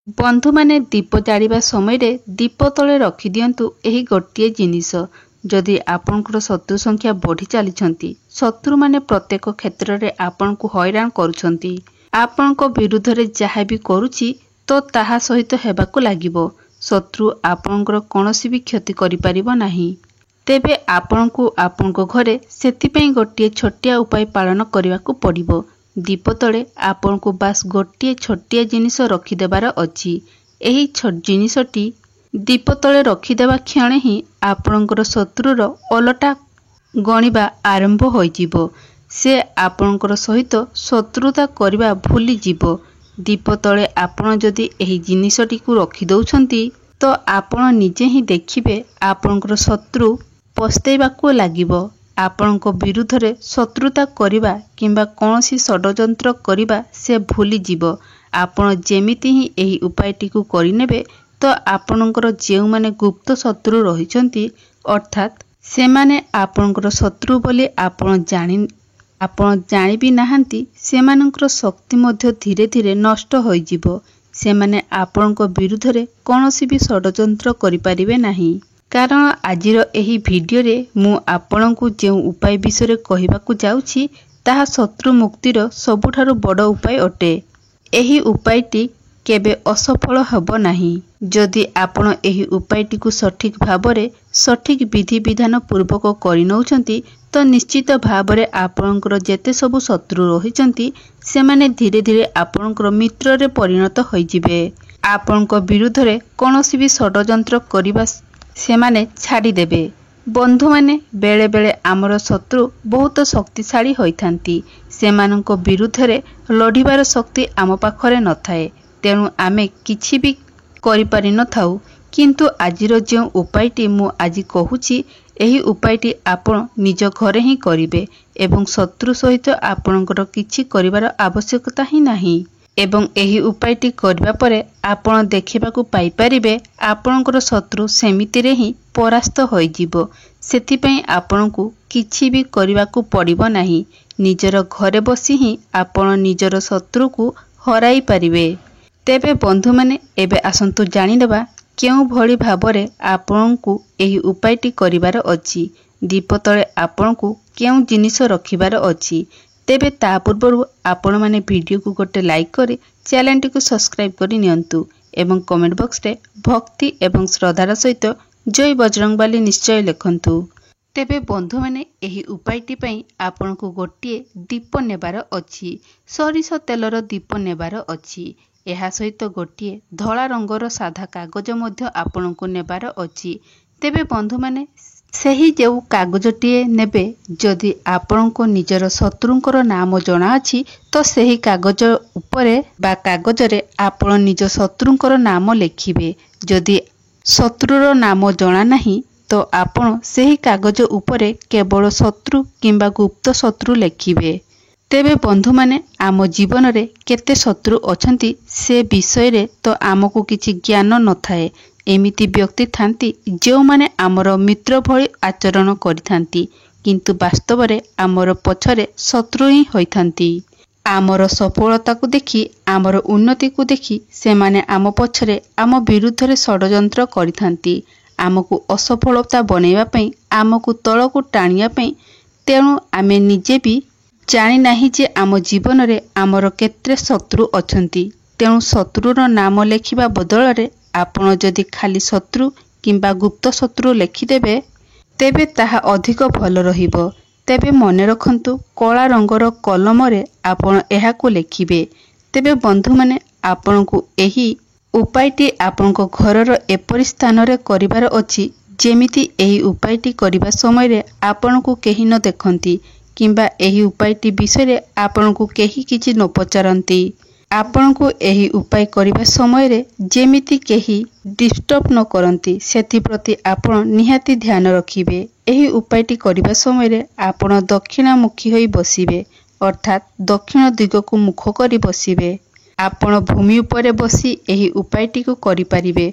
बंधु माने दीप जाड़िबा समय रे दीप तले रखी दियंतु एही गोटिए जिनिस। जदि आपनकर शत्रु संख्या बढ़ी चलीछंती, शत्रु माने प्रत्येक क्षेत्र रे आपनकु हैरान करूछंती, आपनक विरुद्ध रे जहा भी करूछि तो ताहा सहित हेबाकु लागिबो। शत्रु आपनकर कोनोसी भी क्षति करि परिबो नाही। तेबे आपनकु आपनक घरे सेतिपई गोटिए छोटिया उपाय पालन करिवाकु पड़िबो। दीप तले आपनकु बास गोटिए छोटिया जिनिस रखिदेबार अछि। एही जिनिसटी दीप तले रखिदेबा क्षणे ही आपनकर शत्रुर ओलटा गणिबा आरंभ होइजिबो। से आपनकर सहित शत्रुता करिबा भूली जिवो। दीप तले आपण जदि एही जिनिसटी को रखि दउछंती तो आपण निजे ही देखिबे आपनकर शत्रु पस्तेबाकु लागिबो। आपनक विरुद्ध रे शत्रुता करिबा किंबा कोनोसी षडयंत्र करिबा से भूली जिवो। आपण जेमिति ही एही उपायटी को करिनेबे तो आपनकर जेउ माने गुप्त शत्रु रहिचंती अर्थात से माने आपनकर शत्रु बोली आपण जानि भी नाहंती, सेमानकर शक्ति मध्य धीरे धीरे नष्ट होई जिवो। से माने आपनक विरुद्ध रे कोनोसी भी षडयंत्र करि परिबे नाही। कारण आजिर एही भिडियो रे मु आपनकु जेउ उपाय विषय कहिबाकु जाउछि ताहा शत्रु मुक्तिर सबुठारु बड़ उपाय अटे। एही उपायटी केबे असफल हबो नाही। जदि आपण एही उपायटी को सठिक भाबरे सठिक विधि विधान पूर्वक करि नउछंती तो निश्चित भाबरे आपनकर जेते सबु शत्रु रहिचंती सेमाने धीरे धीरे आपनकर मित्र रे परिणत होई जिवे। आपनक विरुद्ध रे कोनोसी भी षडयंत्र करिबा सेमाने छाड़ी देबे। बंधु माने बेले बेले आमर शत्रु बहुत शक्तिशाली होइथांती। सेमानक विरुद्ध रे लढिबार शक्ति आम पाखरे न थाए, तेणु आमे किछि भी करि पारि न थाउ। किंतु आजिर जे उपायटी मु आजि कहूछि एही उपायटी आपण निज घरे ही करिवे एवं शत्रु सहित आपणकर किछि करिवार आवश्यकता ही नाही। एवं एही उपायटी करबा परे आपण देखिबाकु पाई परिबे आपणकर शत्रु सेमिति रे ही परास्त होई जिवो। सेथिपई आपणकु किछि भी करिबाकु पड़िबो नाही। निजर घरे बसी ही आपण निजर शत्रु को हराई परिबे। तेबे बंधु माने एबे आसंतु जानि नेबा केउ भली भाबरे आपणकु एही उपायटी करिवार अछि। दीप तळे आपणकु केउ जिनिस रखिबार अछि। तेबे ता पूर्व आपण माने वीडियो को गोटे लाइक करी चैनल टी को सब्सक्राइब करी नियंतु एवं कमेंट बॉक्स रे भक्ति एवं श्रद्धार सहित जय बजरंगबली निश्चय लिखंतु। तेबे बंधु माने एही उपायटी पई आपण को गोटिए दीप नेबार अछि। सरिष तेलर दीप नेबार अछि। एहा सहित गोटिए धला रंगर साधा कागज मध्य आपण को नेबार अछि। तेबे बंधु माने सेही जेउ कागजटीए नेबे जदि आपणको निजर शत्रुंकर नाम जଣା अछि तो सेही कागज उपरे बा कागजरे आपण निज शत्रुंकर नाम लेखिबे। जदि शत्रुर नाम जଣା नाही तो आपण सेही कागज उपरे केवल शत्रु किंबा गुप्त शत्रु लेखिबे। तेबे बंधु माने आम जीवन रे केते शत्रु अछंती से विषय रे तो आमको किछि ज्ञान न थाए। एमिति व्यक्ति थांती जो माने आमर मित्र भली आचरण करिथांती, किंतु वास्तव रे आमर पछरे शत्रु ही होइथांती। आमर सफलता को देखि आमर उन्नति को देखि से माने आम पछरे आम विरुद्ध रे षडयंत्र करिथांती। आमको असफलता बनेबा पई आमको तळको टाणिया पई। तेणु आमे निजे भी जानि नाही जे आम जीवन रे आमर केते शत्रु अछंती। तेणु शत्रुर नाम लेखिबा बदल रे आपण जदि खाली शत्रु किंबा गुप्त शत्रु लेखिदेबे तेबे ताहा अधिक भल रहिबो। तेबे मने रखंतु कला रंगर कलम रे आपण एहाको लेखिबे। तेबे बंधु माने आपणकु एही उपायटी आपणको घरर एपरि स्थान रे करिवार अछि जेमिति एही उपायटी करिबा समय रे आपणकु केही न देखंती किंबा एही उपायटी विषय रे आपणकु केही किछि न पचारंती। आपणकु एही उपाय करिबा समय रे जेमिति केही डिस्टर्ब न करंती सेथि प्रति आपण निहाती ध्यान रखिबे। एही उपायटी करिबा समय रे आपण दक्षिणामुखी होई बसिबे अर्थात दक्षिण दिग को मुख करी बसिबे। आपण भूमि उपरे बसी एही उपायटी को करि परिबे,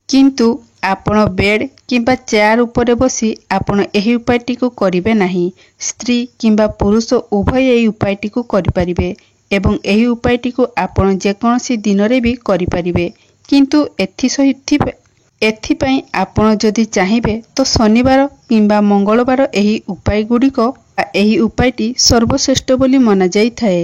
किंतु आपण बेड किंबा चेयर उपरे बसी आपण एही उपायटी को करिबे नाही। स्त्री किंबा पुरुष उभय एही उपायटी को करि परिबे एवं एही उपायटी को आपण जेकोसी दिन रे भी करि परिबे। କିନ୍ତୁ ଏଥିପାଇଁ ଆପଣ ଯଦି ଚାହିଁବେ ତ ଶନିବାର କିମ୍ବା ମଙ୍ଗଳବାର ଏହି ଉପାୟଟି ସର୍ବଶ୍ରେଷ୍ଠ ବୋଲି ମନାଯାଇଥାଏ।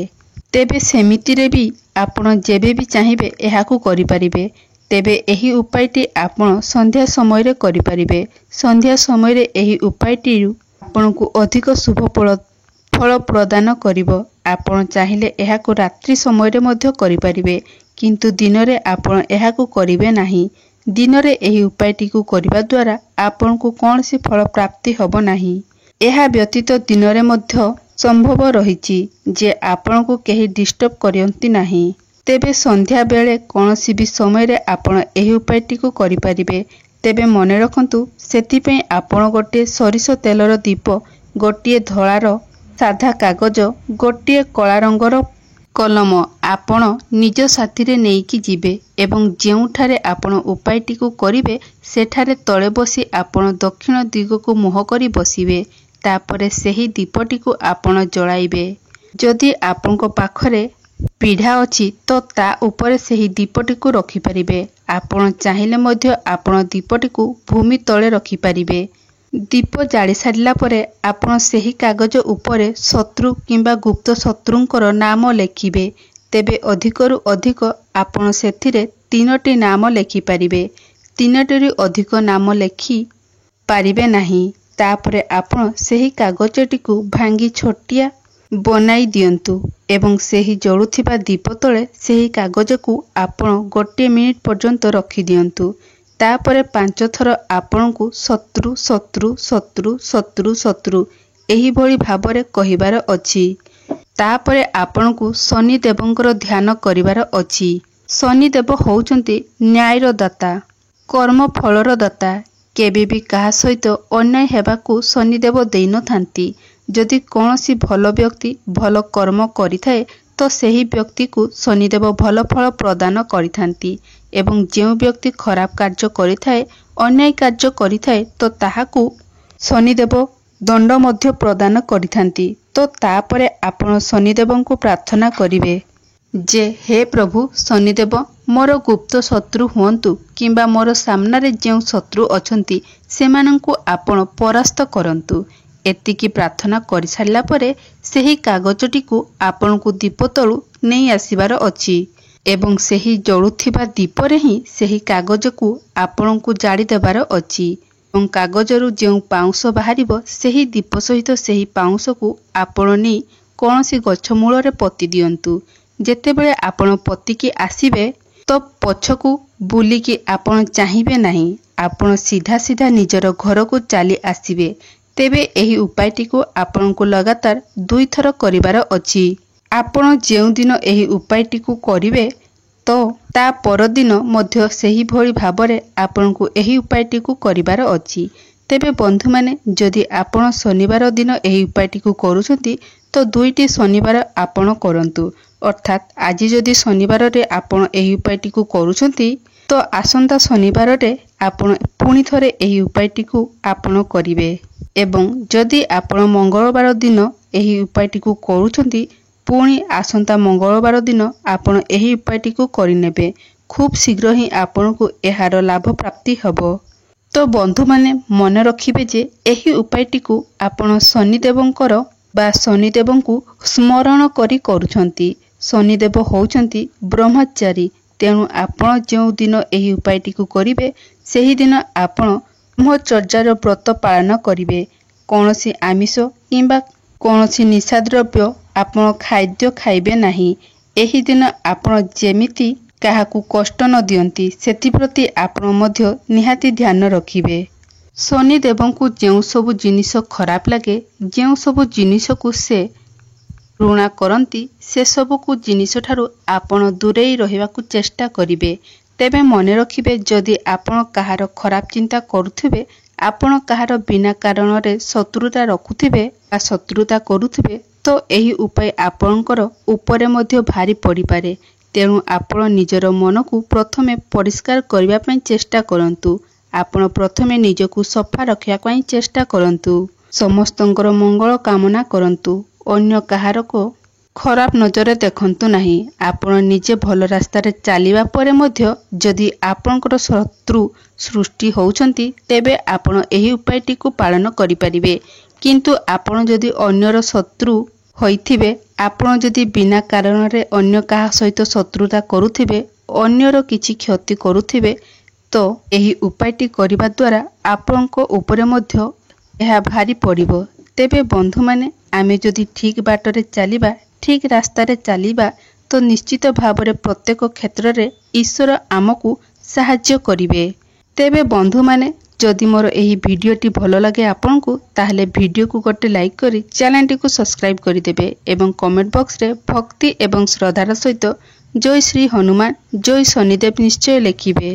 ତେବେ ସେମିତିରେ ବି ଆପଣ ଯେବେ ବି ଚାହିଁବେ ଏହାକୁ କରିପାରିବେ। ତେବେ ଏହି ଉପାୟଟି ଆପଣ ସନ୍ଧ୍ୟା ସମୟରେ କରିପାରିବେ। ସନ୍ଧ୍ୟା ସମୟରେ ଏହି ଉପାୟଟିରୁ ଆପଣଙ୍କୁ ଅଧିକ ଶୁଭ ଫଳ ପ୍ରଦାନ କରିବ। ଆପଣ ଚାହିଁଲେ ଏହାକୁ ରାତ୍ରି ସମୟରେ ମଧ୍ୟ କରିପାରିବେ, କିନ୍ତୁ ଦିନରେ ଆପଣ ଏହାକୁ କରିବେ ନାହିଁ। ଦିନରେ ଏହି ଉପାୟଟିକୁ କରିବା ଦ୍ୱାରା ଆପଣଙ୍କୁ କୌଣସି ଫଳ ପ୍ରାପ୍ତି ହେବ ନାହିଁ। ଏହା ବ୍ୟତୀତ ଦିନରେ ମଧ୍ୟ ସମ୍ଭବ ରହିଛି ଯେ ଆପଣଙ୍କୁ କେହି ଡିଷ୍ଟର୍ବ କରନ୍ତି ନାହିଁ। ତେବେ ସନ୍ଧ୍ୟା ବେଳେ କୌଣସି ବି ସମୟରେ ଆପଣ ଏହି ଉପାୟଟିକୁ କରିପାରିବେ। ତେବେ ମନେ ରଖନ୍ତୁ, ସେଥିପାଇଁ ଆପଣ ଗୋଟିଏ ସୋରିଷ ତେଲର ଦୀପ, ଗୋଟିଏ ଧଳାର ସାଧା କାଗଜ, ଗୋଟିଏ କଳା ରଙ୍ଗର କଲମ ଆପଣ ନିଜ ସାଥିରେ ନେଇକି ଯିବେ ଏବଂ ଯେଉଁଠାରେ ଆପଣ ଉପାୟଟିକୁ କରିବେ ସେଠାରେ ତଳେ ବସି ଆପଣ ଦକ୍ଷିଣ ଦିଗକୁ ମୁହଁ କରି ବସିବେ। ତାପରେ ସେହି ଦୀପଟିକୁ ଆପଣ ଜଳାଇବେ। ଯଦି ଆପଣଙ୍କ ପାଖରେ ପିଢ଼ା ଅଛି ତ ତା ଉପରେ ସେହି ଦୀପଟିକୁ ରଖିପାରିବେ। ଆପଣ ଚାହିଁଲେ ମଧ୍ୟ ଆପଣ ଦୀପଟିକୁ ଭୂମି ତଳେ ରଖିପାରିବେ। ଦୀପ ଜାଳି ସାରିଲା ପରେ ଆପଣ ସେହି କାଗଜ ଉପରେ ଶତ୍ରୁ କିମ୍ବା ଗୁପ୍ତ ଶତ୍ରୁଙ୍କର ନାମ ଲେଖିବେ। ତେବେ ଅଧିକରୁ ଅଧିକ ଆପଣ ସେଥିରେ 3ଟି ନାମ ଲେଖିପାରିବେ। 3ଟିରୁ ଅଧିକ ନାମ ଲେଖି ପାରିବେ ନାହିଁ। ତାପରେ ଆପଣ ସେହି କାଗଜଟିକୁ ଭାଙ୍ଗି ଛୋଟିଆ ବନାଇ ଦିଅନ୍ତୁ ଏବଂ ସେହି ଜଳୁଥିବା ଦୀପ ତଳେ ସେହି କାଗଜକୁ ଆପଣ 1 ମିନିଟ୍ ପର୍ଯ୍ୟନ୍ତ ରଖିଦିଅନ୍ତୁ। ତାପରେ 5 ଥର ଆପଣଙ୍କୁ ଶତ୍ରୁ ଶତ୍ରୁ ଶତ୍ରୁ ଶତ୍ରୁ ଶତ୍ରୁ ଏହିଭଳି ଭାବରେ କହିବାର ଅଛି। ତାପରେ ଆପଣଙ୍କୁ ଶନିଦେବଙ୍କର ଧ୍ୟାନ କରିବାର ଅଛି। ଶନିଦେବ ହେଉଛନ୍ତି ନ୍ୟାୟର ଦାତା, କର୍ମଫଳର ଦାତା। କେବେ ବି କାହା ସହିତ ଅନ୍ୟାୟ ହେବାକୁ ଶନିଦେବ ଦେଇନଥାନ୍ତି। ଯଦି କୌଣସି ଭଲ ବ୍ୟକ୍ତି ଭଲ କର୍ମ କରିଥାଏ ତ ସେହି ବ୍ୟକ୍ତିକୁ ଶନିଦେବ ଭଲ ଫଳ ପ୍ରଦାନ କରିଥାନ୍ତି ଏବଂ ଯେଉଁ ବ୍ୟକ୍ତି ଖରାପ କାର୍ଯ୍ୟ କରିଥାଏ, ଅନ୍ୟାୟ କାର୍ଯ୍ୟ କରିଥାଏ ତ ତାହାକୁ ଶନିଦେବ ଦଣ୍ଡ ମଧ୍ୟ ପ୍ରଦାନ କରିଥାନ୍ତି। ତ ତାପରେ ଆପଣ ଶନିଦେବଙ୍କୁ ପ୍ରାର୍ଥନା କରିବେ ଯେ ହେ ପ୍ରଭୁ ଶନିଦେବ, ମୋର ଗୁପ୍ତ ଶତ୍ରୁ ହୁଅନ୍ତୁ କିମ୍ବା ମୋର ସାମ୍ନାରେ ଯେଉଁ ଶତ୍ରୁ ଅଛନ୍ତି ସେମାନଙ୍କୁ ଆପଣ ପରାସ୍ତ କରନ୍ତୁ। ଏତିକି ପ୍ରାର୍ଥନା କରିସାରିଲା ପରେ ସେହି କାଗଜଟିକୁ ଆପଣଙ୍କୁ ଦୀପ ତଳୁ ନେଇ ଆସିବାର ଅଛି ଏବଂ ସେହି ଜଳୁଥିବା ଦୀପରେ ହିଁ ସେହି କାଗଜକୁ ଆପଣଙ୍କୁ ଜାଳି ଦେବାର ଅଛି ଏବଂ କାଗଜରୁ ଯେଉଁ ପାଉଁଶ ବାହାରିବ ସେହି ଦୀପ ସହିତ ସେହି ପାଉଁଶକୁ ଆପଣ ନେଇ କୌଣସି ଗଛ ମୂଳରେ ପୋତି ଦିଅନ୍ତୁ। ଯେତେବେଳେ ଆପଣ ପୋତିକି ଆସିବେ ତ ପଛକୁ ବୁଲିକି ଆପଣ ଚାହିଁବେ ନାହିଁ। ଆପଣ ସିଧା ନିଜର ଘରକୁ ଚାଲି ଆସିବେ। ତେବେ ଏହି ଉପାୟଟିକୁ ଆପଣଙ୍କୁ ଲଗାତାର 2 ଥର କରିବାର ଅଛି। ଆପଣ ଯେଉଁଦିନ ଏହି ଉପାୟଟିକୁ କରିବେ ତ ତା ପରଦିନ ମଧ୍ୟ ସେହିଭଳି ଭାବରେ ଆପଣଙ୍କୁ ଏହି ଉପାୟଟିକୁ କରିବାର ଅଛି। ତେବେ ବନ୍ଧୁମାନେ, ଯଦି ଆପଣ ଶନିବାର ଦିନ ଏହି ଉପାୟଟିକୁ କରୁଛନ୍ତି ତ 2ଟି ଶନିବାର ଆପଣ କରନ୍ତୁ। ଅର୍ଥାତ୍ ଆଜି ଯଦି ଶନିବାରରେ ଆପଣ ଏହି ଉପାୟଟିକୁ କରୁଛନ୍ତି ତ ଆସନ୍ତା ଶନିବାରରେ ଆପଣ ପୁଣି ଥରେ ଏହି ଉପାୟଟିକୁ ଆପଣ କରିବେ ଏବଂ ଯଦି ଆପଣ ମଙ୍ଗଳବାର ଦିନ ଏହି ଉପାୟଟିକୁ କରୁଛନ୍ତି ପୁଣି ଆସନ୍ତା ମଙ୍ଗଳବାର ଦିନ ଆପଣ ଏହି ଉପାୟଟିକୁ କରିନେବେ। ଖୁବ୍ ଶୀଘ୍ର ହିଁ ଆପଣଙ୍କୁ ଏହାର ଲାଭ ପ୍ରାପ୍ତି ହେବ। ତ ବନ୍ଧୁମାନେ ମନେ ରଖିବେ ଯେ ଏହି ଉପାୟଟିକୁ ଆପଣ ଶନିଦେବଙ୍କୁ ସ୍ମରଣ କରି କରୁଛନ୍ତି। ଶନିଦେବ ହେଉଛନ୍ତି ବ୍ରହ୍ମଚାରୀ। ତେଣୁ ଆପଣ ଯେଉଁ ଦିନ ଏହି ଉପାୟଟିକୁ କରିବେ ସେହିଦିନ ଆପଣ ବ୍ରହ୍ମଚର୍ଯ୍ୟର ବ୍ରତ ପାଳନ କରିବେ। କୌଣସି ଆମିଷ କିମ୍ବା କୌଣସି ନିଶାଦ୍ରବ୍ୟ ଆପଣ ଖାଦ୍ୟ ଖାଇବେ ନାହିଁ। ଏହି ଦିନ ଆପଣ ଯେମିତି କାହାକୁ କଷ୍ଟ ନ ଦିଅନ୍ତି ସେଥିପ୍ରତି ଆପଣ ମଧ୍ୟ ନିହାତି ଧ୍ୟାନ ରଖିବେ। ଶନିଦେବଙ୍କୁ ଯେଉଁ ସବୁ ଜିନିଷ ଖରାପ ଲାଗେ, ଯେଉଁ ସବୁ ଜିନିଷକୁ ସେ ଘୃଣା କରନ୍ତି, ସେସବୁକୁ ଜିନିଷଠାରୁ ଆପଣ ଦୂରେଇ ରହିବାକୁ ଚେଷ୍ଟା କରିବେ। ତେବେ ମନେ ରଖିବେ, ଯଦି ଆପଣ କାହାର ଖରାପ ଚିନ୍ତା କରୁଥିବେ, ଆପଣ କାହାର ବିନା କାରଣରେ ଶତ୍ରୁତା ରଖୁଥିବେ ବା ଶତ୍ରୁତା କରୁଥିବେ ତ ଏହି ଉପାୟ ଆପଣଙ୍କର ଉପରେ ମଧ୍ୟ ଭାରି ପଡ଼ିପାରେ। ତେଣୁ ଆପଣ ନିଜର ମନକୁ ପ୍ରଥମେ ପରିଷ୍କାର କରିବା ପାଇଁ ଚେଷ୍ଟା କରନ୍ତୁ। ଆପଣ ପ୍ରଥମେ ନିଜକୁ ସଫା ରଖିବା ପାଇଁ ଚେଷ୍ଟା କରନ୍ତୁ। ସମସ୍ତଙ୍କର ମଙ୍ଗଳ କାମନା କରନ୍ତୁ। ଅନ୍ୟ କାହାରକୁ ଖରାପ ନଜରରେ ଦେଖନ୍ତୁ ନାହିଁ। ଆପଣ ନିଜେ ଭଲ ରାସ୍ତାରେ ଚାଲିବା ପରେ ମଧ୍ୟ ଯଦି ଆପଣଙ୍କର ଶତ୍ରୁ ସୃଷ୍ଟି ହେଉଛନ୍ତି ତେବେ ଆପଣ ଏହି ଉପାୟଟିକୁ ପାଳନ କରିପାରିବେ। କିନ୍ତୁ ଆପଣ ଯଦି ଅନ୍ୟର ଶତ୍ରୁ ହୋଇଥିବେ, ଆପଣ ଯଦି ବିନା କାରଣରେ ଅନ୍ୟ କାହା ସହିତ ଶତ୍ରୁତା କରୁଥିବେ, ଅନ୍ୟର କିଛି କ୍ଷତି କରୁଥିବେ, ତ ଏହି ଉପାୟଟି କରିବା ଦ୍ୱାରା ଆପଣଙ୍କ ଉପରେ ମଧ୍ୟ ଏହା ଭାରି ପଡ଼ିବ। ତେବେ ବନ୍ଧୁମାନେ, ଆମେ ଯଦି ଠିକ୍ ବାଟରେ ଚାଲିବା, ଠିକ୍ ରାସ୍ତାରେ ଚାଲିବା, ତ ନିଶ୍ଚିତ ଭାବରେ ପ୍ରତ୍ୟେକ କ୍ଷେତ୍ରରେ ଈଶ୍ୱର ଆମକୁ ସାହାଯ୍ୟ କରିବେ। ତେବେ ବନ୍ଧୁମାନେ, ଯଦି ମୋର ଏହି ଭିଡ଼ିଓଟି ଭଲ ଲାଗେ ଆପଣଙ୍କୁ, ତାହେଲେ ଭିଡ଼ିଓକୁ ଗୋଟେ ଲାଇକ୍ କରି ଚ୍ୟାନେଲଟିକୁ ସବସ୍କ୍ରାଇବ୍ କରିଦେବେ ଏବଂ କମେଣ୍ଟ ବକ୍ସରେ ଭକ୍ତି ଏବଂ ଶ୍ରଦ୍ଧାର ସହିତ ଜୟ ଶ୍ରୀ ହନୁମାନ, ଜୟ ଶନିଦେବ ନିଶ୍ଚୟ ଲେଖିବେ।